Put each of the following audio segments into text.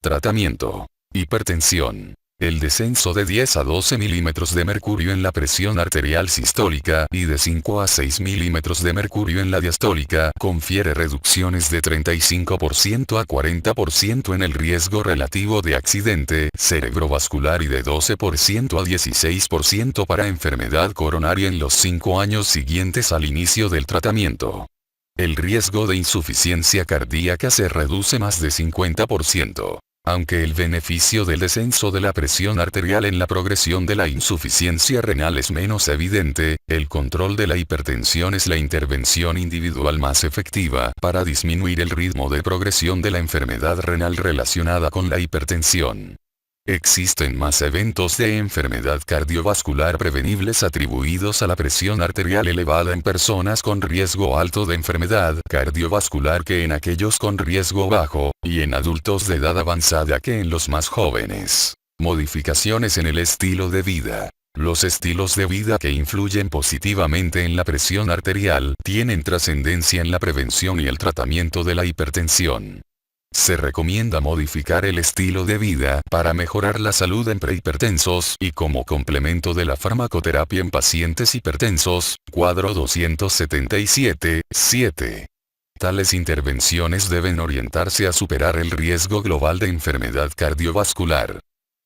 Tratamiento. Hipertensión. El descenso de 10 a 12 milímetros de mercurio en la presión arterial sistólica y de 5 a 6 milímetros de mercurio en la diastólica confiere reducciones de 35% a 40% en el riesgo relativo de accidente cerebrovascular y de 12% a 16% para enfermedad coronaria en los 5 años siguientes al inicio del tratamiento. El riesgo de insuficiencia cardíaca se reduce más de 50%. Aunque el beneficio del descenso de la presión arterial en la progresión de la insuficiencia renal es menos evidente, el control de la hipertensión es la intervención individual más efectiva para disminuir el ritmo de progresión de la enfermedad renal relacionada con la hipertensión. Existen más eventos de enfermedad cardiovascular prevenibles atribuidos a la presión arterial elevada en personas con riesgo alto de enfermedad cardiovascular que en aquellos con riesgo bajo, y en adultos de edad avanzada que en los más jóvenes. Modificaciones en el estilo de vida. Los estilos de vida que influyen positivamente en la presión arterial tienen trascendencia en la prevención y el tratamiento de la hipertensión. Se recomienda modificar el estilo de vida para mejorar la salud en prehipertensos y como complemento de la farmacoterapia en pacientes hipertensos, cuadro 277-7. Tales intervenciones deben orientarse a superar el riesgo global de enfermedad cardiovascular.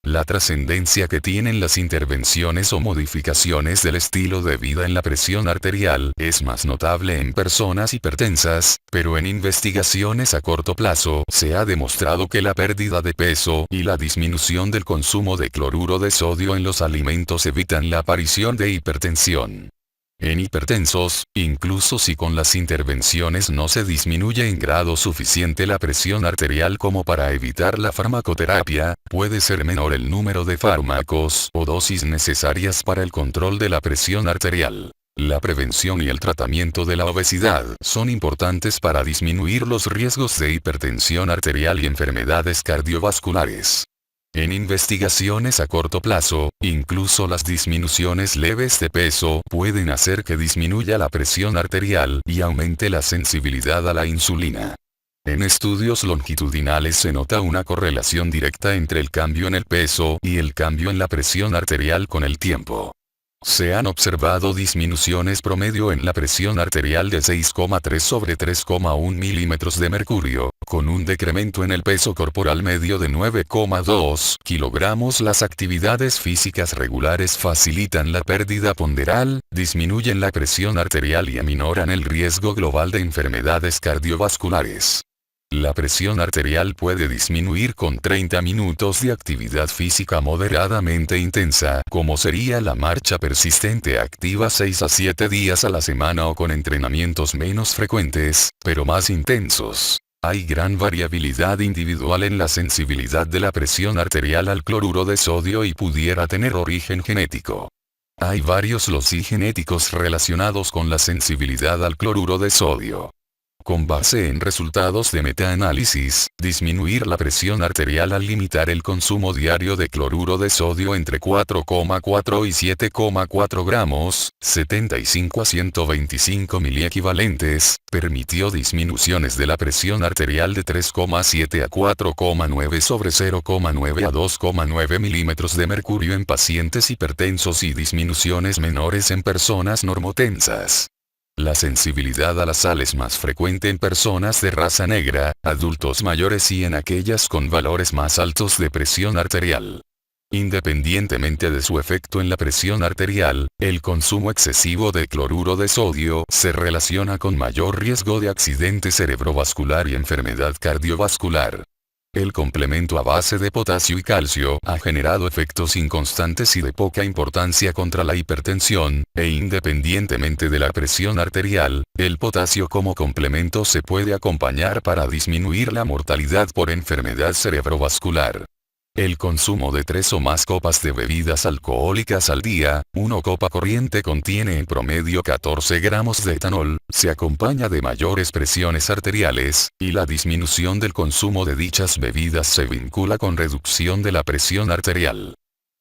La trascendencia que tienen las intervenciones o modificaciones del estilo de vida en la presión arterial es más notable en personas hipertensas, pero en investigaciones a corto plazo se ha demostrado que la pérdida de peso y la disminución del consumo de cloruro de sodio en los alimentos evitan la aparición de hipertensión. En hipertensos, incluso si con las intervenciones no se disminuye en grado suficiente la presión arterial como para evitar la farmacoterapia, puede ser menor el número de fármacos o dosis necesarias para el control de la presión arterial. La prevención y el tratamiento de la obesidad son importantes para disminuir los riesgos de hipertensión arterial y enfermedades cardiovasculares. En investigaciones a corto plazo, incluso las disminuciones leves de peso pueden hacer que disminuya la presión arterial y aumente la sensibilidad a la insulina. En estudios longitudinales se nota una correlación directa entre el cambio en el peso y el cambio en la presión arterial con el tiempo. Se han observado disminuciones promedio en la presión arterial de 6,3 sobre 3,1 milímetros de mercurio, con un decremento en el peso corporal medio de 9,2 kilogramos. Las actividades físicas regulares facilitan la pérdida ponderal, disminuyen la presión arterial y aminoran el riesgo global de enfermedades cardiovasculares. La presión arterial puede disminuir con 30 minutos de actividad física moderadamente intensa, como sería la marcha persistente activa 6 a 7 días a la semana o con entrenamientos menos frecuentes, pero más intensos. Hay gran variabilidad individual en la sensibilidad de la presión arterial al cloruro de sodio y pudiera tener origen genético. Hay varios loci genéticos relacionados con la sensibilidad al cloruro de sodio. Con base en resultados de metaanálisis, disminuir la presión arterial al limitar el consumo diario de cloruro de sodio entre 4,4 y 7,4 gramos, 75 a 125 miliequivalentes, permitió disminuciones de la presión arterial de 3,7 a 4,9 sobre 0,9 a 2,9 milímetros de mercurio en pacientes hipertensos y disminuciones menores en personas normotensas. La sensibilidad a la sal es más frecuente en personas de raza negra, adultos mayores y en aquellas con valores más altos de presión arterial. Independientemente de su efecto en la presión arterial, el consumo excesivo de cloruro de sodio se relaciona con mayor riesgo de accidente cerebrovascular y enfermedad cardiovascular. El complemento a base de potasio y calcio ha generado efectos inconstantes y de poca importancia contra la hipertensión, e independientemente de la presión arterial, el potasio como complemento se puede acompañar para disminuir la mortalidad por enfermedad cerebrovascular. El consumo de 3 o más copas de bebidas alcohólicas al día, una copa corriente contiene en promedio 14 gramos de etanol, se acompaña de mayores presiones arteriales, y la disminución del consumo de dichas bebidas se vincula con reducción de la presión arterial.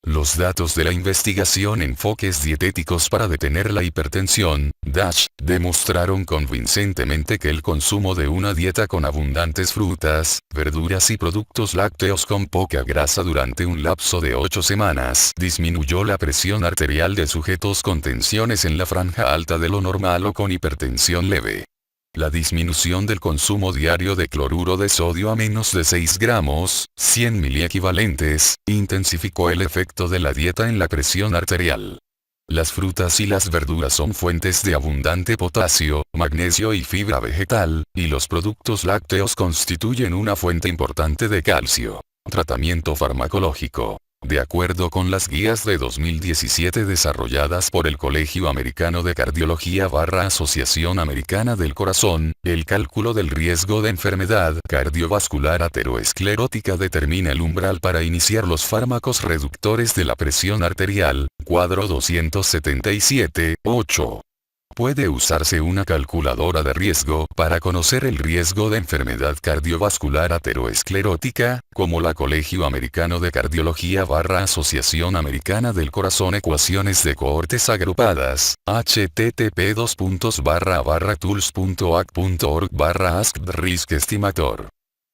Los datos de la investigación Enfoques dietéticos para detener la hipertensión, DASH, demostraron convincentemente que el consumo de una dieta con abundantes frutas, verduras y productos lácteos con poca grasa durante un lapso de 8 semanas disminuyó la presión arterial de sujetos con tensiones en la franja alta de lo normal o con hipertensión leve. La disminución del consumo diario de cloruro de sodio a menos de 6 gramos, 100 miliequivalentes, intensificó el efecto de la dieta en la presión arterial. Las frutas y las verduras son fuentes de abundante potasio, magnesio y fibra vegetal, y los productos lácteos constituyen una fuente importante de calcio. Tratamiento farmacológico. De acuerdo con las guías de 2017 desarrolladas por el Colegio Americano de Cardiología / Asociación Americana del Corazón, el cálculo del riesgo de enfermedad cardiovascular aterosclerótica determina el umbral para iniciar los fármacos reductores de la presión arterial, cuadro 277.8. Puede usarse una calculadora de riesgo para conocer el riesgo de enfermedad cardiovascular aterosclerótica, como la Colegio Americano de Cardiología / Asociación Americana del Corazón. Ecuaciones de cohortes agrupadas, http://tools.ac.org/asked-risk estimator.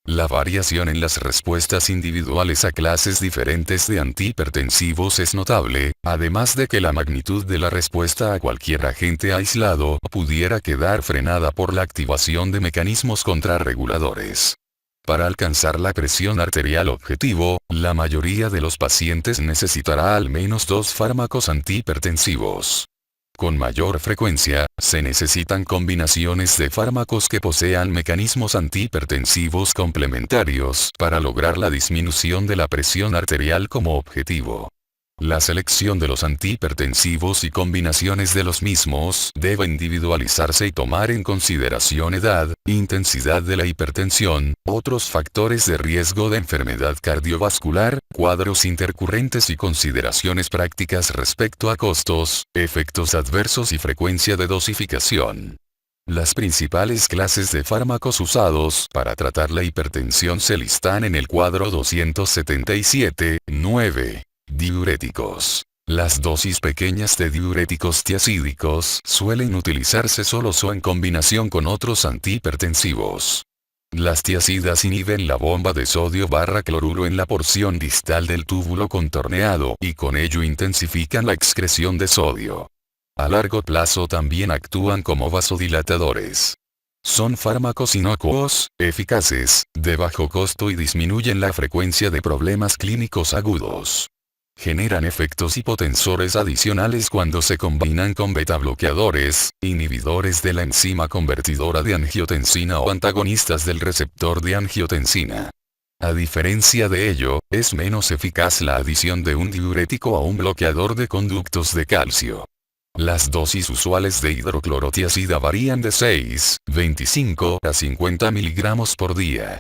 La variación en las respuestas individuales a clases diferentes de antihipertensivos es notable, además de que la magnitud de la respuesta a cualquier agente aislado pudiera quedar frenada por la activación de mecanismos contrarreguladores. Para alcanzar la presión arterial objetivo, la mayoría de los pacientes necesitará al menos 2 fármacos antihipertensivos. Con mayor frecuencia, se necesitan combinaciones de fármacos que posean mecanismos antihipertensivos complementarios para lograr la disminución de la presión arterial como objetivo. La selección de los antihipertensivos y combinaciones de los mismos debe individualizarse y tomar en consideración edad, intensidad de la hipertensión, otros factores de riesgo de enfermedad cardiovascular, cuadros intercurrentes y consideraciones prácticas respecto a costos, efectos adversos y frecuencia de dosificación. Las principales clases de fármacos usados para tratar la hipertensión se listan en el cuadro 277.9. Diuréticos. Las dosis pequeñas de diuréticos tiazídicos suelen utilizarse solos o en combinación con otros antihipertensivos. Las tiazidas inhiben la bomba de sodio/cloruro en la porción distal del túbulo contorneado y con ello intensifican la excreción de sodio. A largo plazo también actúan como vasodilatadores. Son fármacos inocuos, eficaces, de bajo costo y disminuyen la frecuencia de problemas clínicos agudos. Generan efectos hipotensores adicionales cuando se combinan con betabloqueadores, inhibidores de la enzima convertidora de angiotensina o antagonistas del receptor de angiotensina. A diferencia de ello, es menos eficaz la adición de un diurético a un bloqueador de conductos de calcio. Las dosis usuales de hidroclorotiazida varían de 6, 25 a 50 miligramos por día.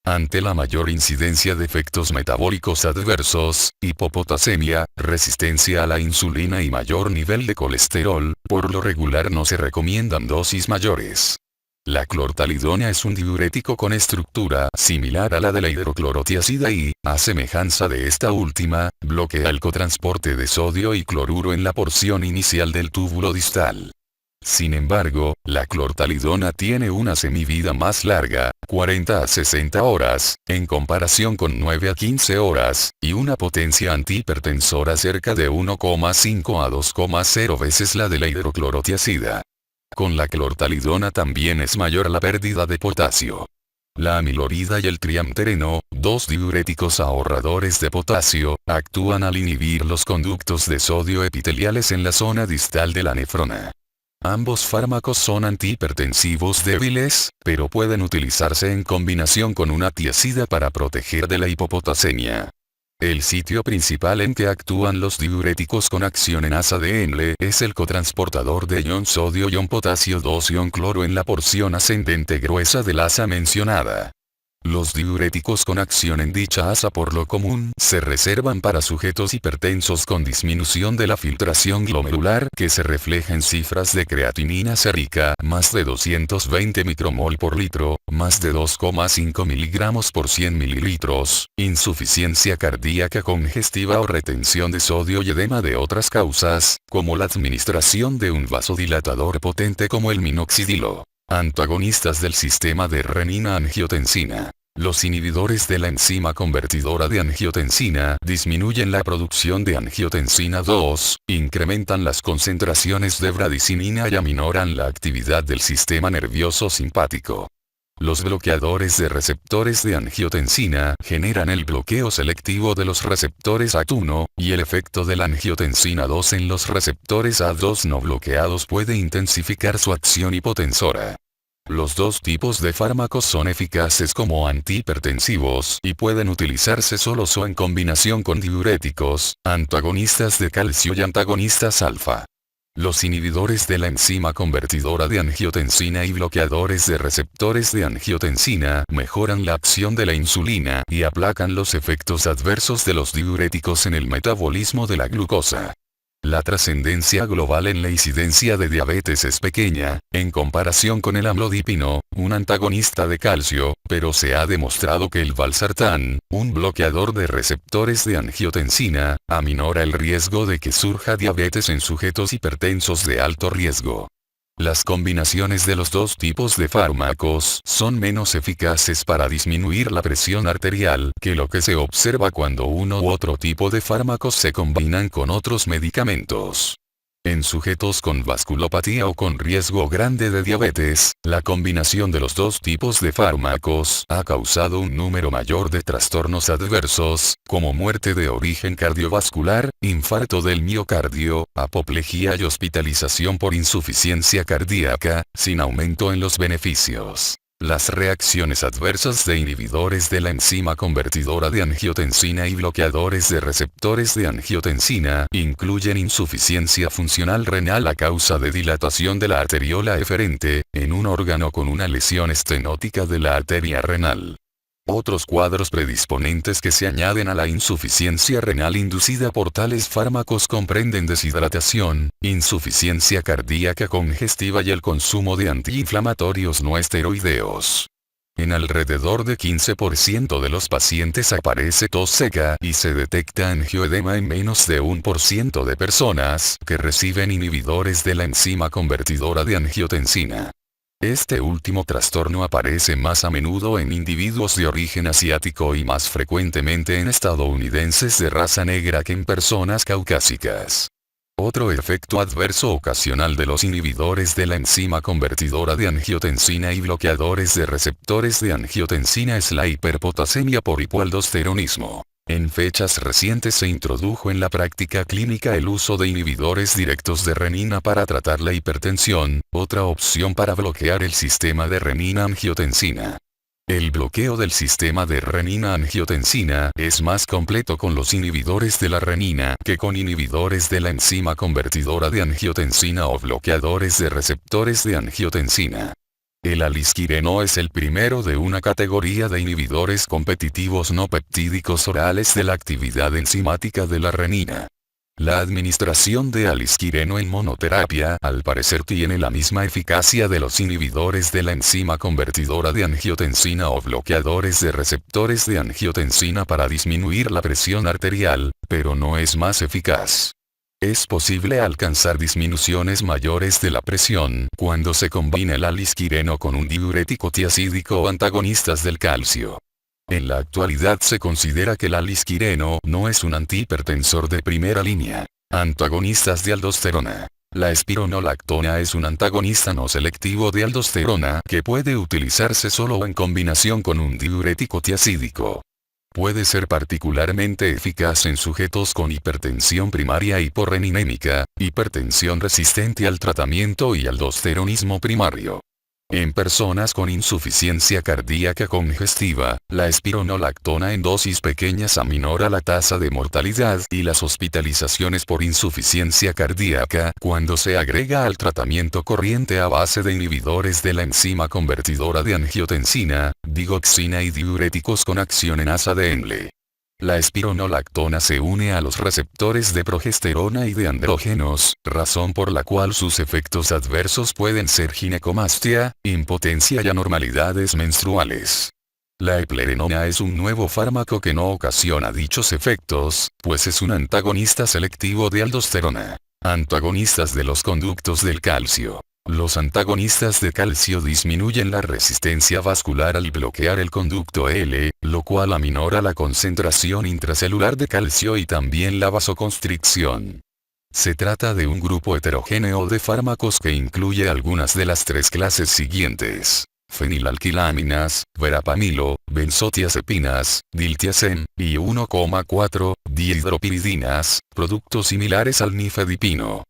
Ante la mayor incidencia de efectos metabólicos adversos, hipopotasemia, resistencia a la insulina y mayor nivel de colesterol, por lo regular no se recomiendan dosis mayores. La clortalidona es un diurético con estructura similar a la de la hidroclorotiazida y, a semejanza de esta última, bloquea el cotransporte de sodio y cloruro en la porción inicial del túbulo distal. Sin embargo, la clortalidona tiene una semivida más larga, 40 a 60 horas, en comparación con 9 a 15 horas, y una potencia antihipertensora cerca de 1,5 a 2,0 veces la de la hidroclorotiazida. Con la clortalidona también es mayor la pérdida de potasio. La amilorida y el triamtereno, 2 diuréticos ahorradores de potasio, actúan al inhibir los conductos de sodio epiteliales en la zona distal de la nefrona. Ambos fármacos son antihipertensivos débiles, pero pueden utilizarse en combinación con una tiazida para proteger de la hipopotasemia. El sitio principal en que actúan los diuréticos con acción en ASA-DN es el cotransportador de ion sodio-ion potasio 2-ion cloro en la porción ascendente gruesa del asa mencionada. Los diuréticos con acción en dicha asa por lo común se reservan para sujetos hipertensos con disminución de la filtración glomerular que se refleja en cifras de creatinina sérica más de 220 micromol por litro, más de 2,5 miligramos por 100 mililitros, insuficiencia cardíaca congestiva o retención de sodio y edema de otras causas, como la administración de un vasodilatador potente como el minoxidilo. Antagonistas del sistema de renina-angiotensina. Los inhibidores de la enzima convertidora de angiotensina disminuyen la producción de angiotensina 2, incrementan las concentraciones de bradicinina y aminoran la actividad del sistema nervioso simpático. Los bloqueadores de receptores de angiotensina generan el bloqueo selectivo de los receptores AT1, y el efecto de la angiotensina 2 en los receptores A2 no bloqueados puede intensificar su acción hipotensora. Los dos tipos de fármacos son eficaces como antihipertensivos y pueden utilizarse solos o en combinación con diuréticos, antagonistas de calcio y antagonistas alfa. Los inhibidores de la enzima convertidora de angiotensina y bloqueadores de receptores de angiotensina mejoran la acción de la insulina y aplacan los efectos adversos de los diuréticos en el metabolismo de la glucosa. La trascendencia global en la incidencia de diabetes es pequeña, en comparación con el amlodipino, un antagonista de calcio, pero se ha demostrado que el valsartán, un bloqueador de receptores de angiotensina, aminora el riesgo de que surja diabetes en sujetos hipertensos de alto riesgo. Las combinaciones de los dos tipos de fármacos son menos eficaces para disminuir la presión arterial que lo que se observa cuando uno u otro tipo de fármacos se combinan con otros medicamentos. En sujetos con vasculopatía o con riesgo grande de diabetes, la combinación de los dos tipos de fármacos ha causado un número mayor de trastornos adversos, como muerte de origen cardiovascular, infarto del miocardio, apoplejía y hospitalización por insuficiencia cardíaca, sin aumento en los beneficios. Las reacciones adversas de inhibidores de la enzima convertidora de angiotensina y bloqueadores de receptores de angiotensina incluyen insuficiencia funcional renal a causa de dilatación de la arteriola eferente, en un órgano con una lesión estenótica de la arteria renal. Otros cuadros predisponentes que se añaden a la insuficiencia renal inducida por tales fármacos comprenden deshidratación, insuficiencia cardíaca congestiva y el consumo de antiinflamatorios no esteroideos. En alrededor de 15% de los pacientes aparece tos seca y se detecta angioedema en menos de 1% de personas que reciben inhibidores de la enzima convertidora de angiotensina. Este último trastorno aparece más a menudo en individuos de origen asiático y más frecuentemente en estadounidenses de raza negra que en personas caucásicas. Otro efecto adverso ocasional de los inhibidores de la enzima convertidora de angiotensina y bloqueadores de receptores de angiotensina es la hiperpotasemia por hipoaldosteronismo. En fechas recientes se introdujo en la práctica clínica el uso de inhibidores directos de renina para tratar la hipertensión, otra opción para bloquear el sistema de renina-angiotensina. El bloqueo del sistema de renina-angiotensina es más completo con los inhibidores de la renina que con inhibidores de la enzima convertidora de angiotensina o bloqueadores de receptores de angiotensina. El alisquireno es el primero de una categoría de inhibidores competitivos no peptídicos orales de la actividad enzimática de la renina. La administración de alisquireno en monoterapia al parecer tiene la misma eficacia de los inhibidores de la enzima convertidora de angiotensina o bloqueadores de receptores de angiotensina para disminuir la presión arterial, pero no es más eficaz. Es posible alcanzar disminuciones mayores de la presión cuando se combina el alisquireno con un diurético tiazídico o antagonistas del calcio. En la actualidad se considera que el alisquireno no es un antihipertensor de primera línea. Antagonistas de aldosterona. La espironolactona es un antagonista no selectivo de aldosterona que puede utilizarse solo o en combinación con un diurético tiazídico. Puede ser particularmente eficaz en sujetos con hipertensión primaria hiporreninémica, hipertensión resistente al tratamiento y aldosteronismo primario. En personas con insuficiencia cardíaca congestiva, la espironolactona en dosis pequeñas aminora la tasa de mortalidad y las hospitalizaciones por insuficiencia cardíaca cuando se agrega al tratamiento corriente a base de inhibidores de la enzima convertidora de angiotensina, digoxina y diuréticos con acción en asa de Henle. La espironolactona se une a los receptores de progesterona y de andrógenos, razón por la cual sus efectos adversos pueden ser ginecomastia, impotencia y anormalidades menstruales. La eplerenona es un nuevo fármaco que no ocasiona dichos efectos, pues es un antagonista selectivo de aldosterona. Antagonistas de los conductos del calcio. Los antagonistas de calcio disminuyen la resistencia vascular al bloquear el conducto L, lo cual aminora la concentración intracelular de calcio y también la vasoconstricción. Se trata de un grupo heterogéneo de fármacos que incluye algunas de las tres clases siguientes: fenilalquilaminas, verapamilo, benzotiazepinas, diltiazem, y 1,4-dihidropiridinas, productos similares al nifedipino.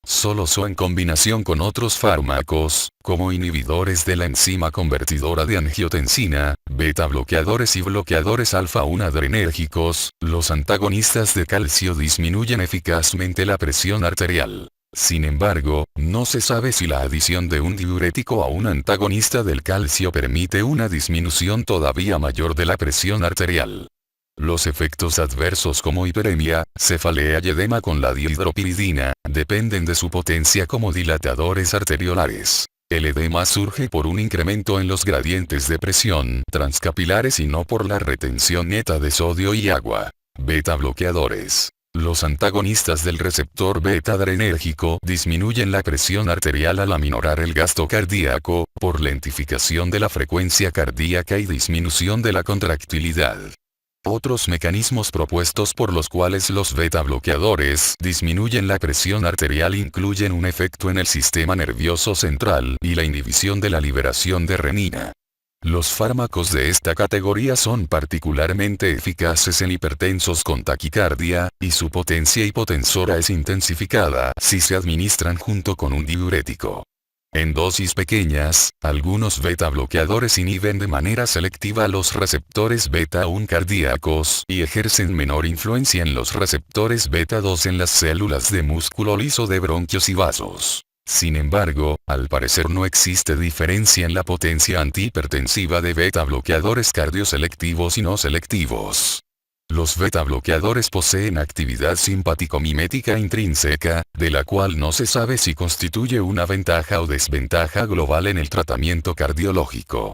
Solo en combinación con otros fármacos, como inhibidores de la enzima convertidora de angiotensina, beta bloqueadores y bloqueadores alfa-1 adrenérgicos, los antagonistas de calcio disminuyen eficazmente la presión arterial. Sin embargo, no se sabe si la adición de un diurético a un antagonista del calcio permite una disminución todavía mayor de la presión arterial. Los efectos adversos como hiperemia, cefalea y edema con la dihidropiridina, dependen de su potencia como dilatadores arteriolares. El edema surge por un incremento en los gradientes de presión transcapilares y no por la retención neta de sodio y agua. Beta bloqueadores. Los antagonistas del receptor beta adrenérgico disminuyen la presión arterial al aminorar el gasto cardíaco, por lentificación de la frecuencia cardíaca y disminución de la contractilidad. Otros mecanismos propuestos por los cuales los beta bloqueadores disminuyen la presión arterial incluyen un efecto en el sistema nervioso central y la inhibición de la liberación de renina. Los fármacos de esta categoría son particularmente eficaces en hipertensos con taquicardia, y su potencia hipotensora es intensificada si se administran junto con un diurético. En dosis pequeñas, algunos beta bloqueadores inhiben de manera selectiva los receptores beta-1 cardíacos y ejercen menor influencia en los receptores beta-2 en las células de músculo liso de bronquios y vasos. Sin embargo, al parecer no existe diferencia en la potencia antihipertensiva de beta bloqueadores cardioselectivos y no selectivos. Los beta bloqueadores poseen actividad simpático-mimética intrínseca, de la cual no se sabe si constituye una ventaja o desventaja global en el tratamiento cardiológico.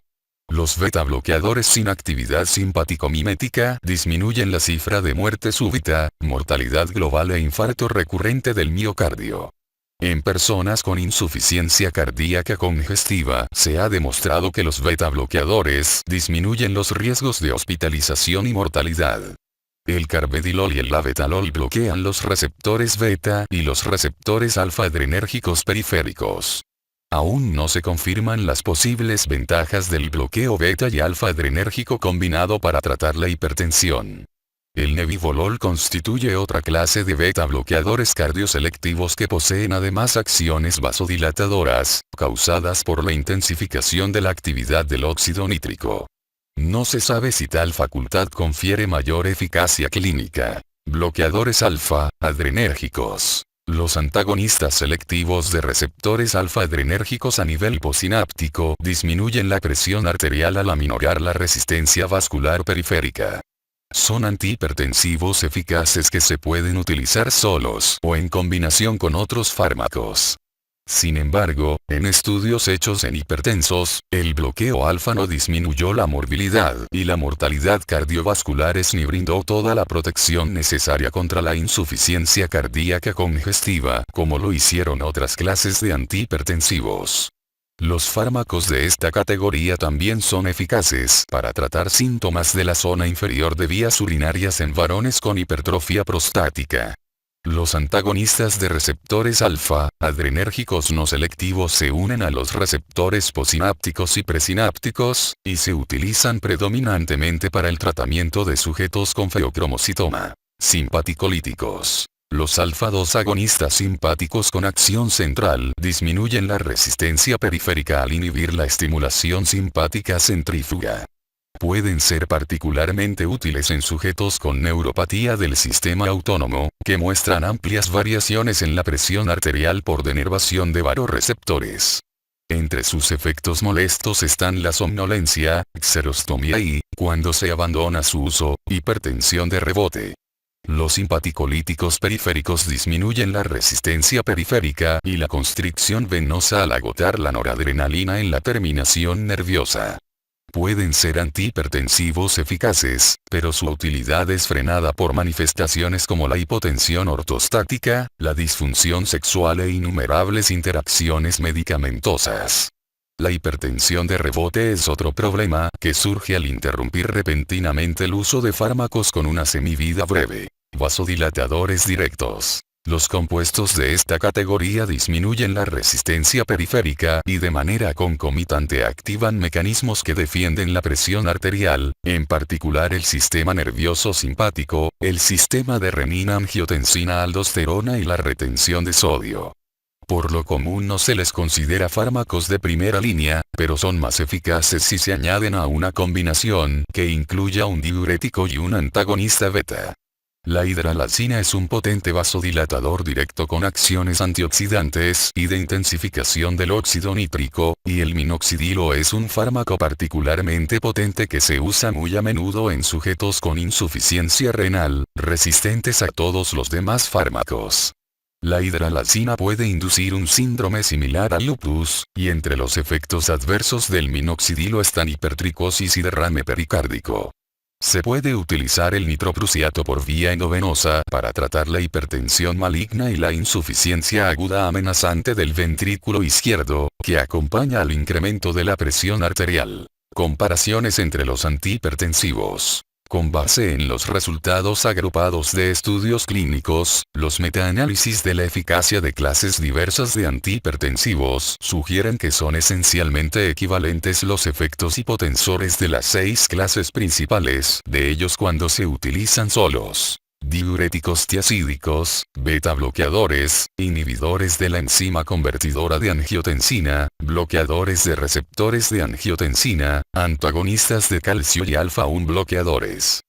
Los beta bloqueadores sin actividad simpático-mimética disminuyen la cifra de muerte súbita, mortalidad global e infarto recurrente del miocardio. En personas con insuficiencia cardíaca congestiva, se ha demostrado que los beta bloqueadores disminuyen los riesgos de hospitalización y mortalidad. El carvedilol y el labetalol bloquean los receptores beta y los receptores alfa adrenérgicos periféricos. Aún no se confirman las posibles ventajas del bloqueo beta y alfa adrenérgico combinado para tratar la hipertensión. El nebivolol constituye otra clase de beta bloqueadores cardioselectivos que poseen además acciones vasodilatadoras, causadas por la intensificación de la actividad del óxido nítrico. No se sabe si tal facultad confiere mayor eficacia clínica. Bloqueadores alfa adrenérgicos. Los antagonistas selectivos de receptores alfa adrenérgicos a nivel possináptico disminuyen la presión arterial al aminorar la resistencia vascular periférica. Son antihipertensivos eficaces que se pueden utilizar solos o en combinación con otros fármacos. Sin embargo, en estudios hechos en hipertensos, el bloqueo alfa no disminuyó la morbilidad y la mortalidad cardiovasculares ni brindó toda la protección necesaria contra la insuficiencia cardíaca congestiva, como lo hicieron otras clases de antihipertensivos. Los fármacos de esta categoría también son eficaces para tratar síntomas de la zona inferior de vías urinarias en varones con hipertrofia prostática. Los antagonistas de receptores alfa adrenérgicos no selectivos se unen a los receptores posinápticos y presinápticos, y se utilizan predominantemente para el tratamiento de sujetos con feocromocitoma. Simpaticolíticos. Los alfa-2 agonistas simpáticos con acción central disminuyen la resistencia periférica al inhibir la estimulación simpática centrífuga. Pueden ser particularmente útiles en sujetos con neuropatía del sistema autónomo, que muestran amplias variaciones en la presión arterial por denervación de varoreceptores. Entre sus efectos molestos están la somnolencia, xerostomía y, cuando se abandona su uso, hipertensión de rebote. Los simpaticolíticos periféricos disminuyen la resistencia periférica y la constricción venosa al agotar la noradrenalina en la terminación nerviosa. Pueden ser antihipertensivos eficaces, pero su utilidad es frenada por manifestaciones como la hipotensión ortostática, la disfunción sexual e innumerables interacciones medicamentosas. La hipertensión de rebote es otro problema que surge al interrumpir repentinamente el uso de fármacos con una semivida breve. Vasodilatadores directos. Los compuestos de esta categoría disminuyen la resistencia periférica y de manera concomitante activan mecanismos que defienden la presión arterial, en particular el sistema nervioso simpático, el sistema de renina-angiotensina-aldosterona y la retención de sodio. Por lo común no se les considera fármacos de primera línea, pero son más eficaces si se añaden a una combinación que incluya un diurético y un antagonista beta. La hidralazina es un potente vasodilatador directo con acciones antioxidantes y de intensificación del óxido nítrico, y el minoxidilo es un fármaco particularmente potente que se usa muy a menudo en sujetos con insuficiencia renal, resistentes a todos los demás fármacos. La hidralazina puede inducir un síndrome similar al lupus, y entre los efectos adversos del minoxidilo están hipertricosis y derrame pericárdico. Se puede utilizar el nitroprusiato por vía endovenosa para tratar la hipertensión maligna y la insuficiencia aguda amenazante del ventrículo izquierdo, que acompaña al incremento de la presión arterial. Comparaciones entre los antihipertensivos. Con base en los resultados agrupados de estudios clínicos, los metaanálisis de la eficacia de clases diversas de antihipertensivos sugieren que son esencialmente equivalentes los efectos hipotensores de las 6 clases principales de ellos cuando se utilizan solos. Diuréticos tiazídicos, beta-bloqueadores, inhibidores de la enzima convertidora de angiotensina, bloqueadores de receptores de angiotensina, antagonistas de calcio y alfa-1 bloqueadores.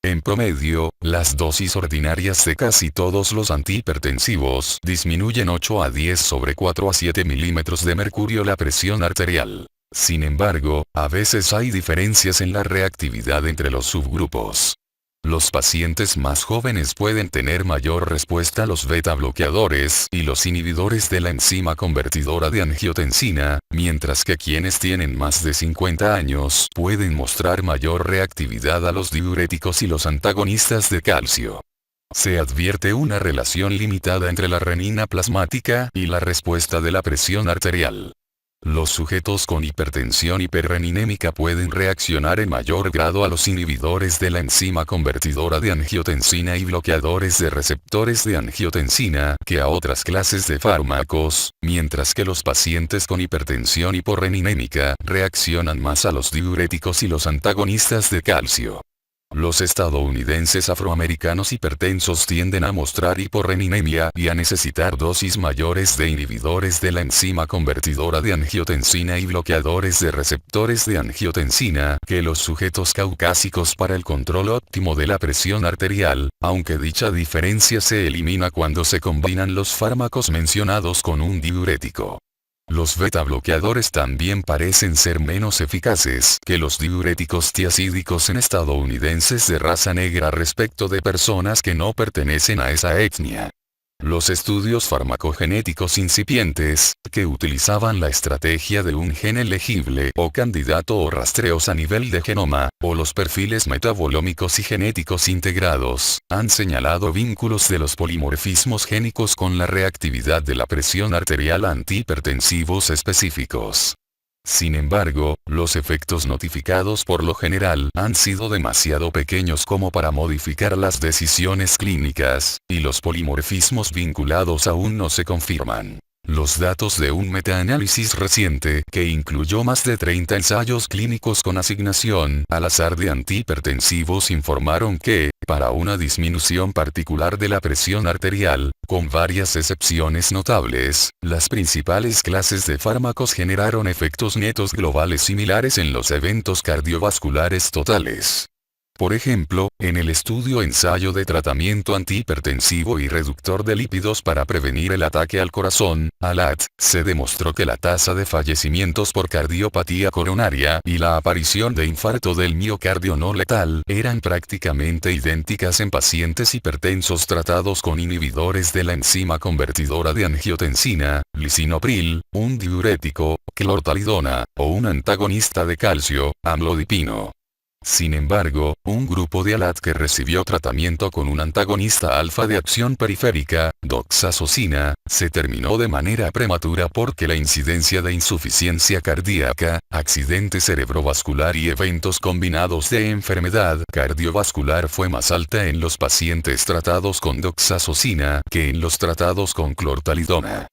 En promedio, las dosis ordinarias de casi todos los antihipertensivos disminuyen 8 a 10 sobre 4 a 7 milímetros de mercurio la presión arterial. Sin embargo, a veces hay diferencias en la reactividad entre los subgrupos. Los pacientes más jóvenes pueden tener mayor respuesta a los beta-bloqueadores y los inhibidores de la enzima convertidora de angiotensina, mientras que quienes tienen más de 50 años pueden mostrar mayor reactividad a los diuréticos y los antagonistas de calcio. Se advierte una relación limitada entre la renina plasmática y la respuesta de la presión arterial. Los sujetos con hipertensión hiperreninémica pueden reaccionar en mayor grado a los inhibidores de la enzima convertidora de angiotensina y bloqueadores de receptores de angiotensina que a otras clases de fármacos, mientras que los pacientes con hipertensión hiporreninémica reaccionan más a los diuréticos y los antagonistas de calcio. Los estadounidenses afroamericanos hipertensos tienden a mostrar hiporreninemia y a necesitar dosis mayores de inhibidores de la enzima convertidora de angiotensina y bloqueadores de receptores de angiotensina que los sujetos caucásicos para el control óptimo de la presión arterial, aunque dicha diferencia se elimina cuando se combinan los fármacos mencionados con un diurético. Los beta-bloqueadores también parecen ser menos eficaces que los diuréticos tiazídicos en estadounidenses de raza negra respecto de personas que no pertenecen a esa etnia. Los estudios farmacogenéticos incipientes, que utilizaban la estrategia de un gen elegible o candidato o rastreos a nivel de genoma, o los perfiles metabolómicos y genéticos integrados, han señalado vínculos de los polimorfismos génicos con la reactividad de la presión arterial a antihipertensivos específicos. Sin embargo, los efectos notificados por lo general han sido demasiado pequeños como para modificar las decisiones clínicas, y los polimorfismos vinculados aún no se confirman. Los datos de un metaanálisis reciente que incluyó más de 30 ensayos clínicos con asignación al azar de antihipertensivos informaron que, para una disminución particular de la presión arterial, con varias excepciones notables, las principales clases de fármacos generaron efectos netos globales similares en los eventos cardiovasculares totales. Por ejemplo, en el estudio ensayo de tratamiento antihipertensivo y reductor de lípidos para prevenir el ataque al corazón, ALAT, se demostró que la tasa de fallecimientos por cardiopatía coronaria y la aparición de infarto del miocardio no letal eran prácticamente idénticas en pacientes hipertensos tratados con inhibidores de la enzima convertidora de angiotensina, lisinopril, un diurético, clortalidona, o un antagonista de calcio, amlodipino. Sin embargo, un grupo de ALAT que recibió tratamiento con un antagonista alfa de acción periférica, doxazosina, se terminó de manera prematura porque la incidencia de insuficiencia cardíaca, accidente cerebrovascular y eventos combinados de enfermedad cardiovascular fue más alta en los pacientes tratados con doxazosina que en los tratados con clortalidona.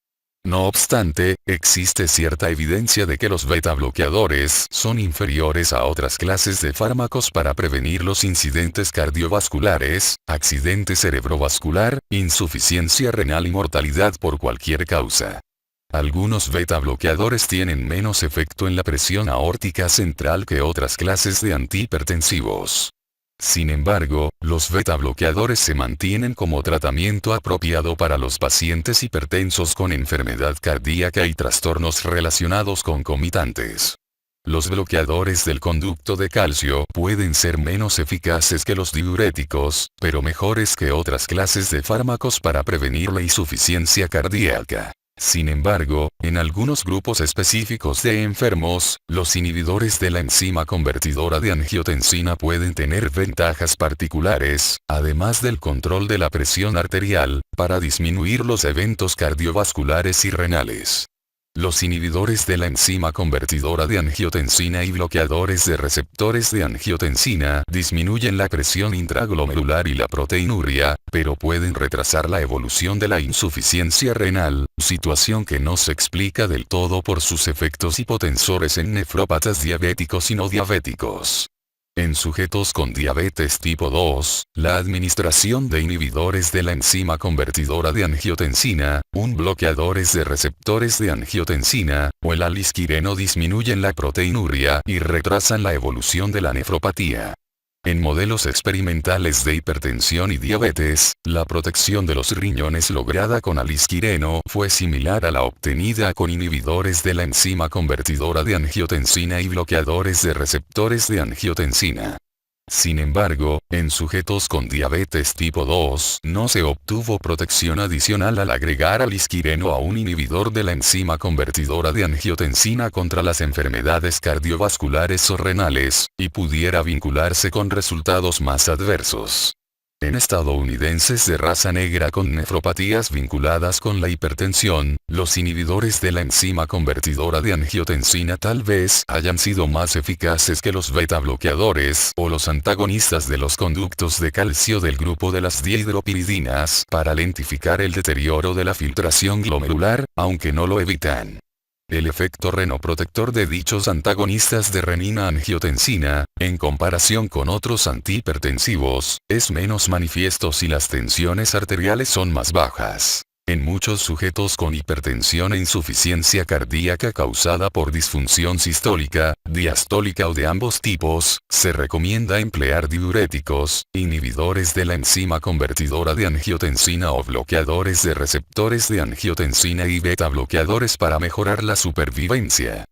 No obstante, existe cierta evidencia de que los beta-bloqueadores son inferiores a otras clases de fármacos para prevenir los incidentes cardiovasculares, accidente cerebrovascular, insuficiencia renal y mortalidad por cualquier causa. Algunos beta-bloqueadores tienen menos efecto en la presión aórtica central que otras clases de antihipertensivos. Sin embargo, los beta-bloqueadores se mantienen como tratamiento apropiado para los pacientes hipertensos con enfermedad cardíaca y trastornos relacionados concomitantes. Los bloqueadores del conducto de calcio pueden ser menos eficaces que los diuréticos, pero mejores que otras clases de fármacos para prevenir la insuficiencia cardíaca. Sin embargo, en algunos grupos específicos de enfermos, los inhibidores de la enzima convertidora de angiotensina pueden tener ventajas particulares, además del control de la presión arterial, para disminuir los eventos cardiovasculares y renales. Los inhibidores de la enzima convertidora de angiotensina y bloqueadores de receptores de angiotensina disminuyen la presión intraglomerular y la proteinuria, pero pueden retrasar la evolución de la insuficiencia renal, situación que no se explica del todo por sus efectos hipotensores en nefrópatas diabéticos y no diabéticos. En sujetos con diabetes tipo 2, la administración de inhibidores de la enzima convertidora de angiotensina, un bloqueadores de receptores de angiotensina, o el alisquireno disminuyen la proteinuria y retrasan la evolución de la nefropatía. En modelos experimentales de hipertensión y diabetes, la protección de los riñones lograda con alisquireno fue similar a la obtenida con inhibidores de la enzima convertidora de angiotensina y bloqueadores de receptores de angiotensina. Sin embargo, en sujetos con diabetes tipo 2 no se obtuvo protección adicional al agregar alisquireno a un inhibidor de la enzima convertidora de angiotensina contra las enfermedades cardiovasculares o renales, y pudiera vincularse con resultados más adversos. En estadounidenses de raza negra con nefropatías vinculadas con la hipertensión, los inhibidores de la enzima convertidora de angiotensina tal vez hayan sido más eficaces que los beta-bloqueadores o los antagonistas de los conductos de calcio del grupo de las dihidropiridinas para lentificar el deterioro de la filtración glomerular, aunque no lo evitan. El efecto renoprotector de dichos antagonistas de renina-angiotensina, en comparación con otros antihipertensivos, es menos manifiesto si las tensiones arteriales son más bajas. En muchos sujetos con hipertensión e insuficiencia cardíaca causada por disfunción sistólica, diastólica o de ambos tipos, se recomienda emplear diuréticos, inhibidores de la enzima convertidora de angiotensina o bloqueadores de receptores de angiotensina y beta bloqueadores para mejorar la supervivencia.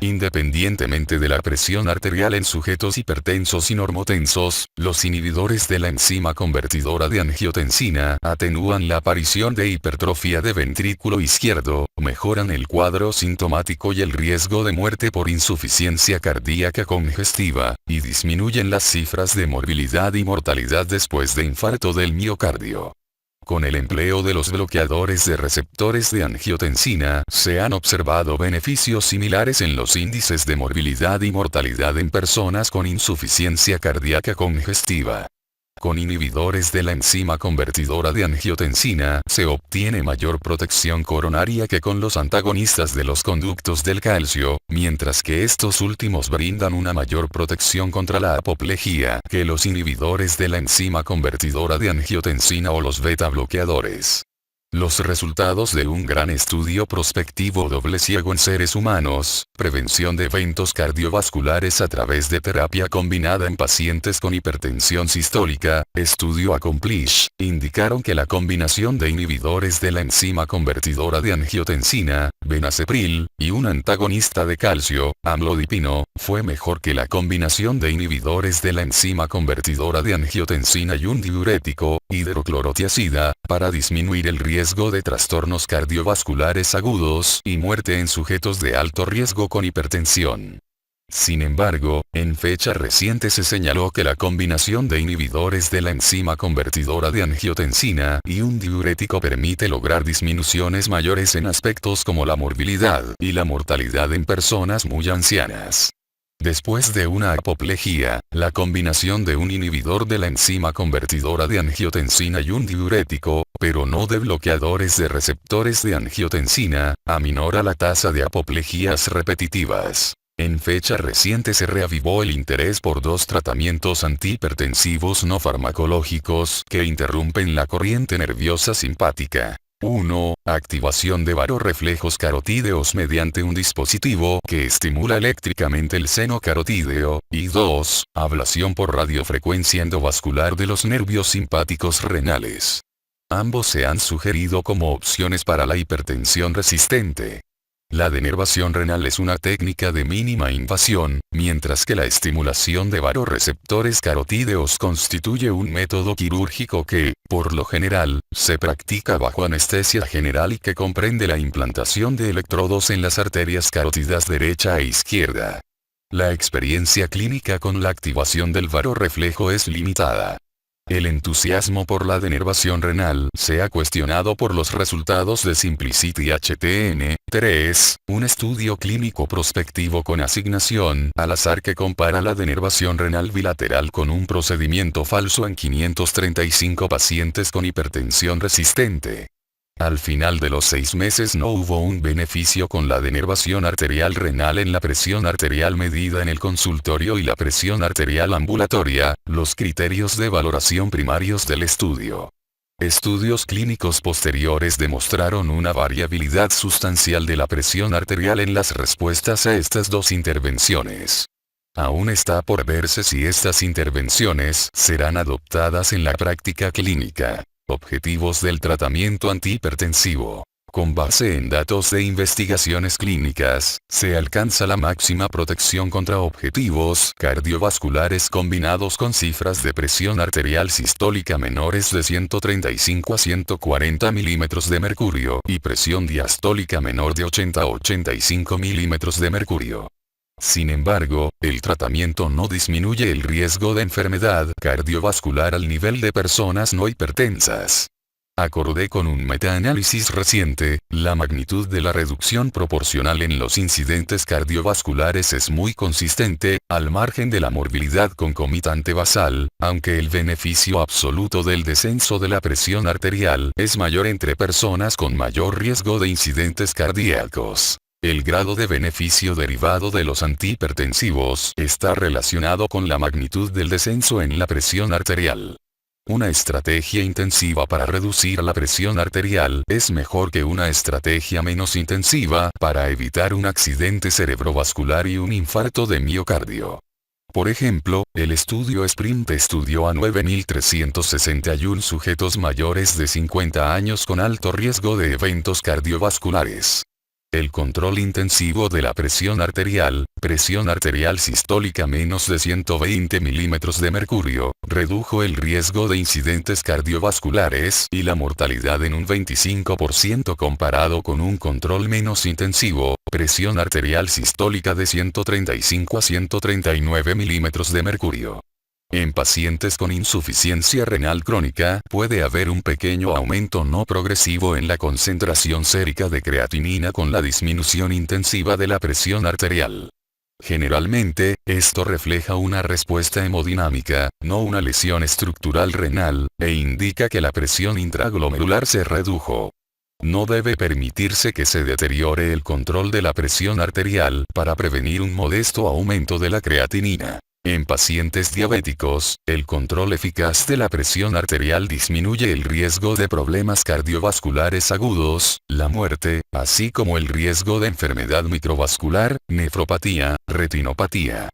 Independientemente de la presión arterial en sujetos hipertensos y normotensos, los inhibidores de la enzima convertidora de angiotensina atenúan la aparición de hipertrofia de ventrículo izquierdo, mejoran el cuadro sintomático y el riesgo de muerte por insuficiencia cardíaca congestiva, y disminuyen las cifras de morbilidad y mortalidad después de infarto del miocardio. Con el empleo de los bloqueadores de receptores de angiotensina, se han observado beneficios similares en los índices de morbilidad y mortalidad en personas con insuficiencia cardíaca congestiva. Con inhibidores de la enzima convertidora de angiotensina se obtiene mayor protección coronaria que con los antagonistas de los conductos del calcio, mientras que estos últimos brindan una mayor protección contra la apoplejía que los inhibidores de la enzima convertidora de angiotensina o los beta bloqueadores. Los resultados de un gran estudio prospectivo doble ciego en seres humanos, prevención de eventos cardiovasculares a través de terapia combinada en pacientes con hipertensión sistólica, estudio Accomplish, indicaron que la combinación de inhibidores de la enzima convertidora de angiotensina, benacepril, y un antagonista de calcio, amlodipino, fue mejor que la combinación de inhibidores de la enzima convertidora de angiotensina y un diurético, hidroclorotiazida, para disminuir el riesgo de trastornos cardiovasculares agudos y muerte en sujetos de alto riesgo con hipertensión. Sin embargo, en fecha reciente se señaló que la combinación de inhibidores de la enzima convertidora de angiotensina y un diurético permite lograr disminuciones mayores en aspectos como la morbilidad y la mortalidad en personas muy ancianas. Después de una apoplejía, la combinación de un inhibidor de la enzima convertidora de angiotensina y un diurético, pero no de bloqueadores de receptores de angiotensina, aminora la tasa de apoplejías repetitivas. En fecha reciente se reavivó el interés por dos tratamientos antihipertensivos no farmacológicos que interrumpen la corriente nerviosa simpática. 1. Activación de varorreflejos carotídeos mediante un dispositivo que estimula eléctricamente el seno carotídeo, y 2. Ablación por radiofrecuencia endovascular de los nervios simpáticos renales. Ambos se han sugerido como opciones para la hipertensión resistente. La denervación renal es una técnica de mínima invasión, mientras que la estimulación de varorreceptores carotídeos constituye un método quirúrgico que, por lo general, se practica bajo anestesia general y que comprende la implantación de electrodos en las arterias carótidas derecha e izquierda. La experiencia clínica con la activación del varorreflejo es limitada. El entusiasmo por la denervación renal se ha cuestionado por los resultados de Simplicity HTN-3, un estudio clínico prospectivo con asignación al azar que compara la denervación renal bilateral con un procedimiento falso en 535 pacientes con hipertensión resistente. Al final de los 6 meses no hubo un beneficio con la denervación arterial renal en la presión arterial medida en el consultorio y la presión arterial ambulatoria, los criterios de valoración primarios del estudio. Estudios clínicos posteriores demostraron una variabilidad sustancial de la presión arterial en las respuestas a estas dos intervenciones. Aún está por verse si estas intervenciones serán adoptadas en la práctica clínica. Objetivos del tratamiento antihipertensivo. Con base en datos de investigaciones clínicas, se alcanza la máxima protección contra objetivos cardiovasculares combinados con cifras de presión arterial sistólica menores de 135 a 140 milímetros de mercurio y presión diastólica menor de 80 a 85 milímetros de mercurio. Sin embargo, el tratamiento no disminuye el riesgo de enfermedad cardiovascular al nivel de personas no hipertensas. Acorde con un metaanálisis reciente, la magnitud de la reducción proporcional en los incidentes cardiovasculares es muy consistente, al margen de la morbilidad concomitante basal, aunque el beneficio absoluto del descenso de la presión arterial es mayor entre personas con mayor riesgo de incidentes cardíacos. El grado de beneficio derivado de los antihipertensivos está relacionado con la magnitud del descenso en la presión arterial. Una estrategia intensiva para reducir la presión arterial es mejor que una estrategia menos intensiva para evitar un accidente cerebrovascular y un infarto de miocardio. Por ejemplo, el estudio SPRINT estudió a 9.361 sujetos mayores de 50 años con alto riesgo de eventos cardiovasculares. El control intensivo de la presión arterial sistólica menos de 120 milímetros de mercurio, redujo el riesgo de incidentes cardiovasculares y la mortalidad en un 25% comparado con un control menos intensivo, presión arterial sistólica de 135 a 139 milímetros de mercurio. En pacientes con insuficiencia renal crónica puede haber un pequeño aumento no progresivo en la concentración sérica de creatinina con la disminución intensiva de la presión arterial. Generalmente, esto refleja una respuesta hemodinámica, no una lesión estructural renal, e indica que la presión intraglomerular se redujo. No debe permitirse que se deteriore el control de la presión arterial para prevenir un modesto aumento de la creatinina. En pacientes diabéticos, el control eficaz de la presión arterial disminuye el riesgo de problemas cardiovasculares agudos, la muerte, así como el riesgo de enfermedad microvascular, nefropatía, retinopatía.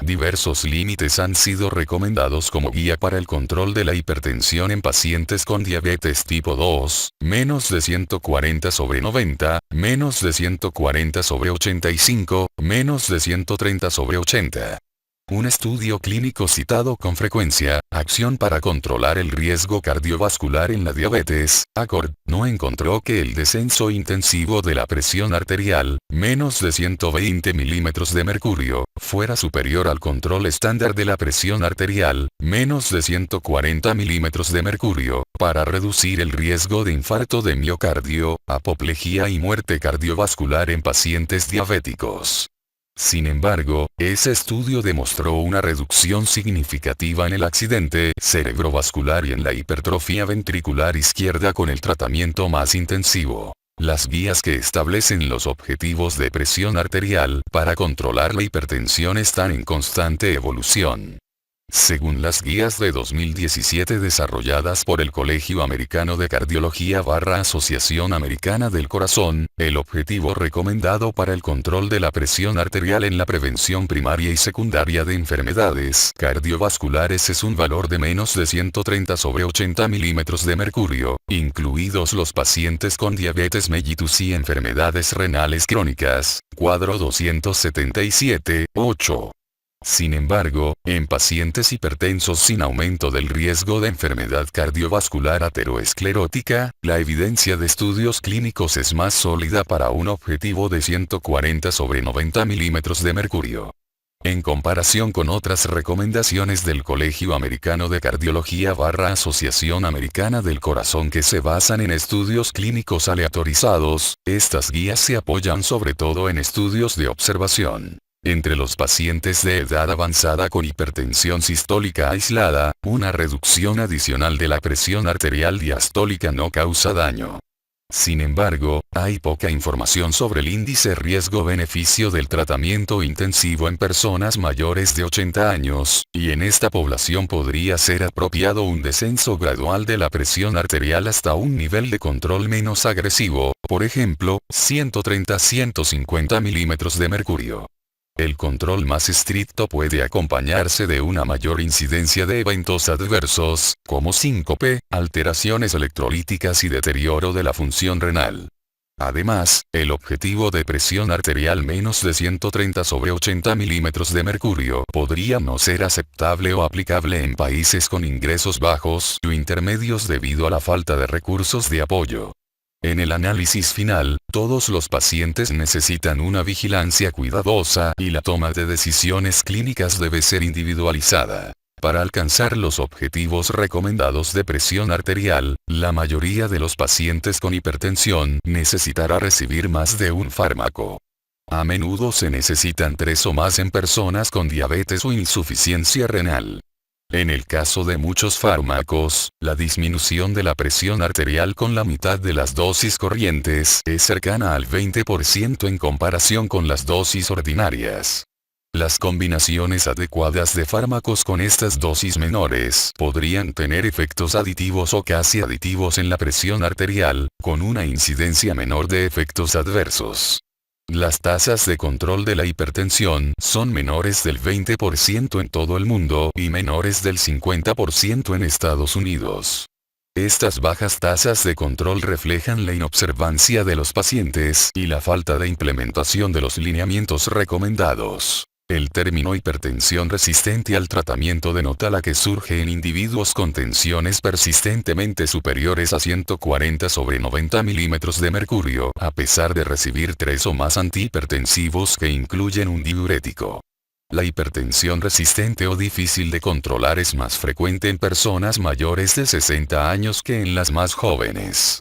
Diversos límites han sido recomendados como guía para el control de la hipertensión en pacientes con diabetes tipo 2, menos de 140/90, menos de 140/85, menos de 130/80. Un estudio clínico citado con frecuencia, Acción para controlar el riesgo cardiovascular en la diabetes, ACORD, no encontró que el descenso intensivo de la presión arterial, menos de 120 milímetros de mercurio, fuera superior al control estándar de la presión arterial, menos de 140 milímetros de mercurio, para reducir el riesgo de infarto de miocardio, apoplejía y muerte cardiovascular en pacientes diabéticos. Sin embargo, ese estudio demostró una reducción significativa en el accidente cerebrovascular y en la hipertrofia ventricular izquierda con el tratamiento más intensivo. Las guías que establecen los objetivos de presión arterial para controlar la hipertensión están en constante evolución. Según las guías de 2017 desarrolladas por el Colegio Americano de Cardiología / Asociación Americana del Corazón, el objetivo recomendado para el control de la presión arterial en la prevención primaria y secundaria de enfermedades cardiovasculares es un valor de menos de 130/80 milímetros de mercurio, incluidos los pacientes con diabetes mellitus y enfermedades renales crónicas, cuadro 277-8. Sin embargo, en pacientes hipertensos sin aumento del riesgo de enfermedad cardiovascular ateroesclerótica, la evidencia de estudios clínicos es más sólida para un objetivo de 140/90 milímetros de mercurio. En comparación con otras recomendaciones del Colegio Americano de Cardiología / Asociación Americana del Corazón que se basan en estudios clínicos aleatorizados, estas guías se apoyan sobre todo en estudios de observación. Entre los pacientes de edad avanzada con hipertensión sistólica aislada, una reducción adicional de la presión arterial diastólica no causa daño. Sin embargo, hay poca información sobre el índice riesgo-beneficio del tratamiento intensivo en personas mayores de 80 años, y en esta población podría ser apropiado un descenso gradual de la presión arterial hasta un nivel de control menos agresivo, por ejemplo, 130-150 milímetros de mercurio. El control más estricto puede acompañarse de una mayor incidencia de eventos adversos, como síncope, alteraciones electrolíticas y deterioro de la función renal. Además, el objetivo de presión arterial menos de 130/80 milímetros de mercurio podría no ser aceptable o aplicable en países con ingresos bajos o intermedios debido a la falta de recursos de apoyo. En el análisis final, todos los pacientes necesitan una vigilancia cuidadosa y la toma de decisiones clínicas debe ser individualizada. Para alcanzar los objetivos recomendados de presión arterial, la mayoría de los pacientes con hipertensión necesitará recibir más de un fármaco. A menudo se necesitan 3 o más en personas con diabetes o insuficiencia renal. En el caso de muchos fármacos, la disminución de la presión arterial con la mitad de las dosis corrientes es cercana al 20% en comparación con las dosis ordinarias. Las combinaciones adecuadas de fármacos con estas dosis menores podrían tener efectos aditivos o casi aditivos en la presión arterial, con una incidencia menor de efectos adversos. Las tasas de control de la hipertensión son menores del 20% en todo el mundo y menores del 50% en Estados Unidos. Estas bajas tasas de control reflejan la inobservancia de los pacientes y la falta de implementación de los lineamientos recomendados. El término hipertensión resistente al tratamiento denota la que surge en individuos con tensiones persistentemente superiores a 140/90 milímetros de mercurio, a pesar de recibir 3 o más antihipertensivos que incluyen un diurético. La hipertensión resistente o difícil de controlar es más frecuente en personas mayores de 60 años que en las más jóvenes.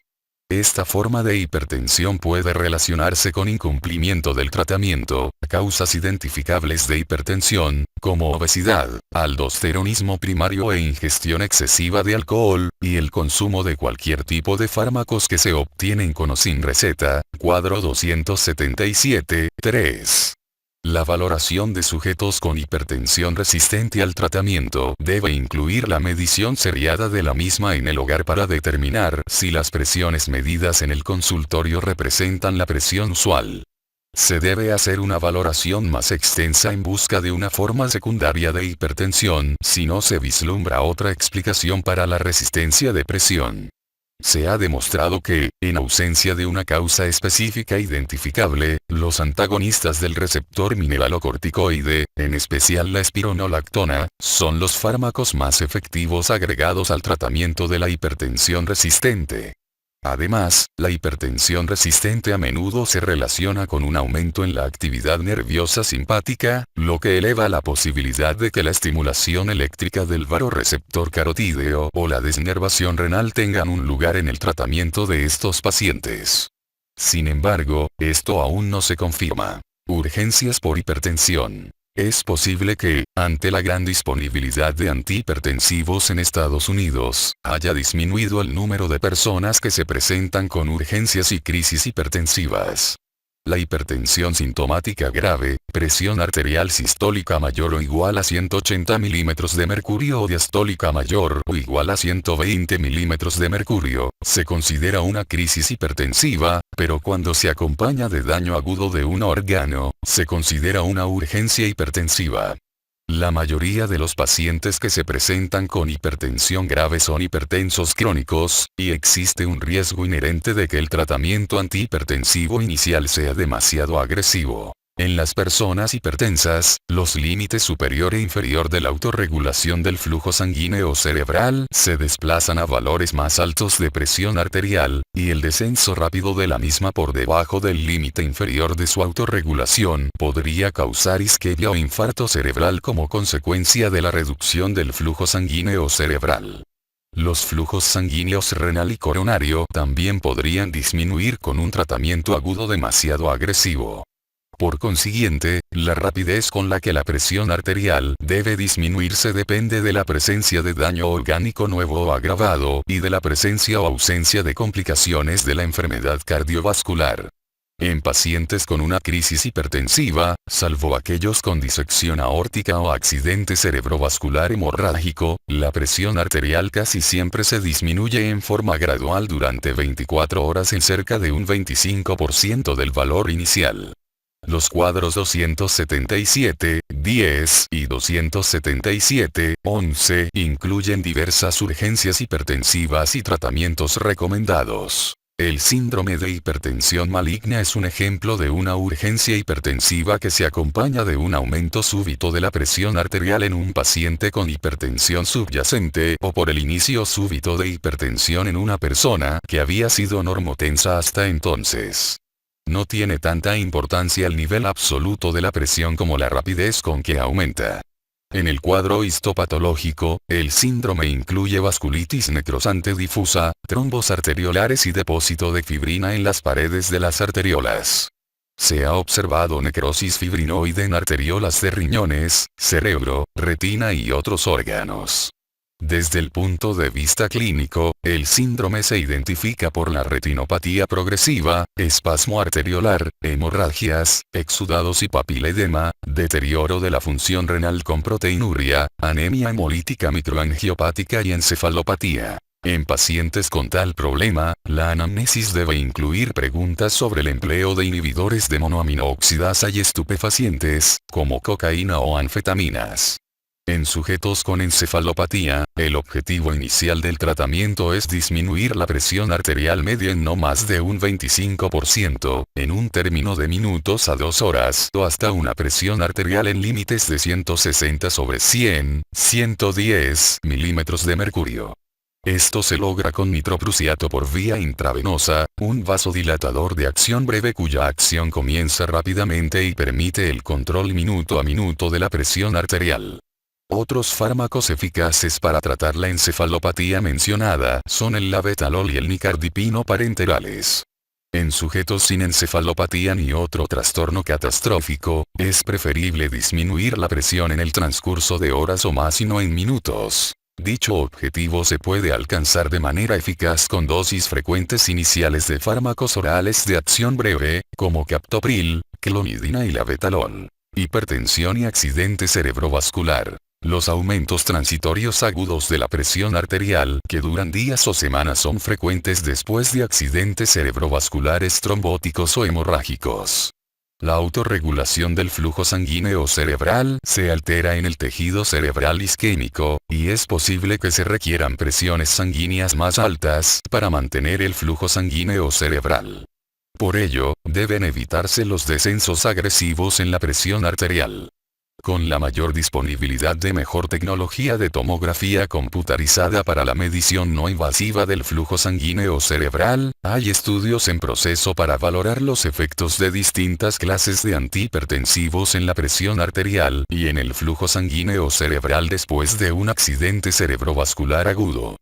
Esta forma de hipertensión puede relacionarse con incumplimiento del tratamiento, causas identificables de hipertensión, como obesidad, aldosteronismo primario e ingestión excesiva de alcohol, y el consumo de cualquier tipo de fármacos que se obtienen con o sin receta, cuadro 277, 3. La valoración de sujetos con hipertensión resistente al tratamiento debe incluir la medición seriada de la misma en el hogar para determinar si las presiones medidas en el consultorio representan la presión usual. Se debe hacer una valoración más extensa en busca de una forma secundaria de hipertensión si no se vislumbra otra explicación para la resistencia de presión. Se ha demostrado que, en ausencia de una causa específica identificable, los antagonistas del receptor mineralocorticoide, en especial la espironolactona, son los fármacos más efectivos agregados al tratamiento de la hipertensión resistente. Además, la hipertensión resistente a menudo se relaciona con un aumento en la actividad nerviosa simpática, lo que eleva la posibilidad de que la estimulación eléctrica del vasoreceptor carotídeo o la desnervación renal tengan un lugar en el tratamiento de estos pacientes. Sin embargo, esto aún no se confirma. Urgencias por hipertensión. Es posible que, ante la gran disponibilidad de antihipertensivos en Estados Unidos, haya disminuido el número de personas que se presentan con urgencias y crisis hipertensivas. La hipertensión sintomática grave, presión arterial sistólica mayor o igual a 180 milímetros de mercurio o diastólica mayor o igual a 120 milímetros de mercurio, se considera una crisis hipertensiva, pero cuando se acompaña de daño agudo de un órgano, se considera una urgencia hipertensiva. La mayoría de los pacientes que se presentan con hipertensión grave son hipertensos crónicos, y existe un riesgo inherente de que el tratamiento antihipertensivo inicial sea demasiado agresivo. En las personas hipertensas, los límites superior e inferior de la autorregulación del flujo sanguíneo cerebral se desplazan a valores más altos de presión arterial, y el descenso rápido de la misma por debajo del límite inferior de su autorregulación podría causar isquemia o infarto cerebral como consecuencia de la reducción del flujo sanguíneo cerebral. Los flujos sanguíneos renal y coronario también podrían disminuir con un tratamiento agudo demasiado agresivo. Por consiguiente, la rapidez con la que la presión arterial debe disminuirse depende de la presencia de daño orgánico nuevo o agravado y de la presencia o ausencia de complicaciones de la enfermedad cardiovascular. En pacientes con una crisis hipertensiva, salvo aquellos con disección aórtica o accidente cerebrovascular hemorrágico, la presión arterial casi siempre se disminuye en forma gradual durante 24 horas en cerca de un 25% del valor inicial. Los cuadros 277, 10 y 277, 11 incluyen diversas urgencias hipertensivas y tratamientos recomendados. El síndrome de hipertensión maligna es un ejemplo de una urgencia hipertensiva que se acompaña de un aumento súbito de la presión arterial en un paciente con hipertensión subyacente o por el inicio súbito de hipertensión en una persona que había sido normotensa hasta entonces. No tiene tanta importancia el nivel absoluto de la presión como la rapidez con que aumenta. En el cuadro histopatológico, el síndrome incluye vasculitis necrosante difusa, trombos arteriolares y depósito de fibrina en las paredes de las arteriolas. Se ha observado necrosis fibrinoide en arteriolas de riñones, cerebro, retina y otros órganos. Desde el punto de vista clínico, el síndrome se identifica por la retinopatía progresiva, espasmo arteriolar, hemorragias, exudados y papiledema, deterioro de la función renal con proteinuria, anemia hemolítica microangiopática y encefalopatía. En pacientes con tal problema, la anamnesis debe incluir preguntas sobre el empleo de inhibidores de monoaminooxidasa y estupefacientes, como cocaína o anfetaminas. En sujetos con encefalopatía, el objetivo inicial del tratamiento es disminuir la presión arterial media en no más de un 25%, en un término de minutos a 2 horas o hasta una presión arterial en límites de 160/100, 110 milímetros de mercurio. Esto se logra con nitroprusiato por vía intravenosa, un vasodilatador de acción breve cuya acción comienza rápidamente y permite el control minuto a minuto de la presión arterial. Otros fármacos eficaces para tratar la encefalopatía mencionada son el labetalol y el nicardipino parenterales. En sujetos sin encefalopatía ni otro trastorno catastrófico, es preferible disminuir la presión en el transcurso de horas o más y no en minutos. Dicho objetivo se puede alcanzar de manera eficaz con dosis frecuentes iniciales de fármacos orales de acción breve, como captopril, clonidina y labetalol. Hipertensión y accidente cerebrovascular. Los aumentos transitorios agudos de la presión arterial que duran días o semanas son frecuentes después de accidentes cerebrovasculares trombóticos o hemorrágicos. La autorregulación del flujo sanguíneo cerebral se altera en el tejido cerebral isquémico, y es posible que se requieran presiones sanguíneas más altas para mantener el flujo sanguíneo cerebral. Por ello, deben evitarse los descensos agresivos en la presión arterial. Con la mayor disponibilidad de mejor tecnología de tomografía computarizada para la medición no invasiva del flujo sanguíneo cerebral, hay estudios en proceso para valorar los efectos de distintas clases de antihipertensivos en la presión arterial y en el flujo sanguíneo cerebral después de un accidente cerebrovascular agudo.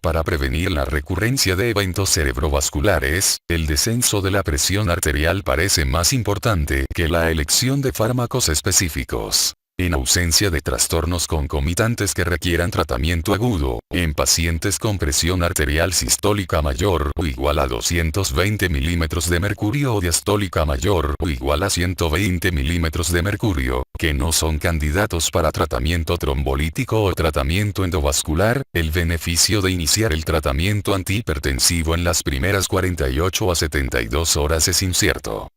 Para prevenir la recurrencia de eventos cerebrovasculares, el descenso de la presión arterial parece más importante que la elección de fármacos específicos. En ausencia de trastornos concomitantes que requieran tratamiento agudo, en pacientes con presión arterial sistólica mayor o igual a 220 milímetros de mercurio o diastólica mayor o igual a 120 milímetros de mercurio, que no son candidatos para tratamiento trombolítico o tratamiento endovascular, el beneficio de iniciar el tratamiento antihipertensivo en las primeras 48 a 72 horas es incierto.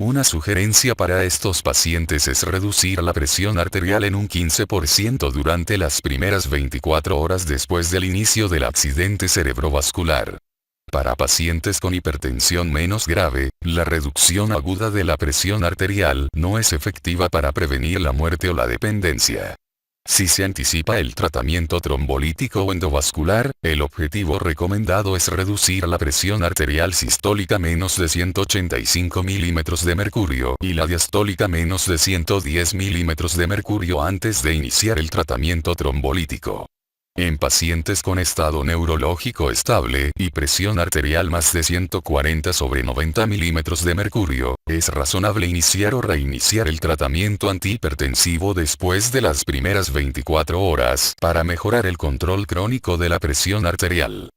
Una sugerencia para estos pacientes es reducir la presión arterial en un 15% durante las primeras 24 horas después del inicio del accidente cerebrovascular. Para pacientes con hipertensión menos grave, la reducción aguda de la presión arterial no es efectiva para prevenir la muerte o la dependencia. Si se anticipa el tratamiento trombolítico o endovascular, el objetivo recomendado es reducir la presión arterial sistólica menos de 185 milímetros de mercurio y la diastólica menos de 110 milímetros de mercurio antes de iniciar el tratamiento trombolítico. En pacientes con estado neurológico estable y presión arterial más de 140/90 milímetros de mercurio, es razonable iniciar o reiniciar el tratamiento antihipertensivo después de las primeras 24 horas para mejorar el control crónico de la presión arterial.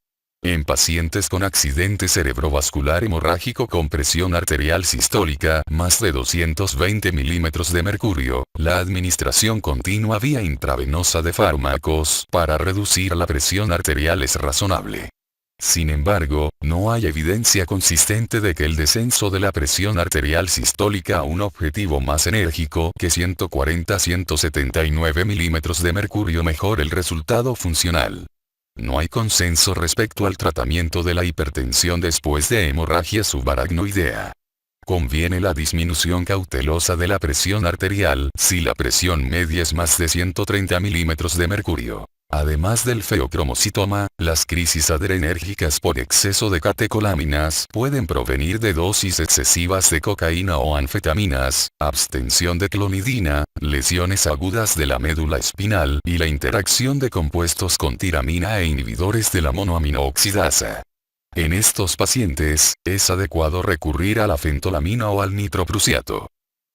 En pacientes con accidente cerebrovascular hemorrágico con presión arterial sistólica más de 220 milímetros de mercurio, la administración continua vía intravenosa de fármacos para reducir la presión arterial es razonable. Sin embargo, no hay evidencia consistente de que el descenso de la presión arterial sistólica a un objetivo más enérgico que 140-179 milímetros de mercurio mejore el resultado funcional. No hay consenso respecto al tratamiento de la hipertensión después de hemorragia subaracnoidea. Conviene la disminución cautelosa de la presión arterial si la presión media es más de 130 milímetros de mercurio. Además del feocromocitoma, las crisis adrenérgicas por exceso de catecolaminas pueden provenir de dosis excesivas de cocaína o anfetaminas, abstención de clonidina, lesiones agudas de la médula espinal y la interacción de compuestos con tiramina e inhibidores de la monoaminooxidasa. En estos pacientes, es adecuado recurrir a la fentolamina o al nitroprusiato.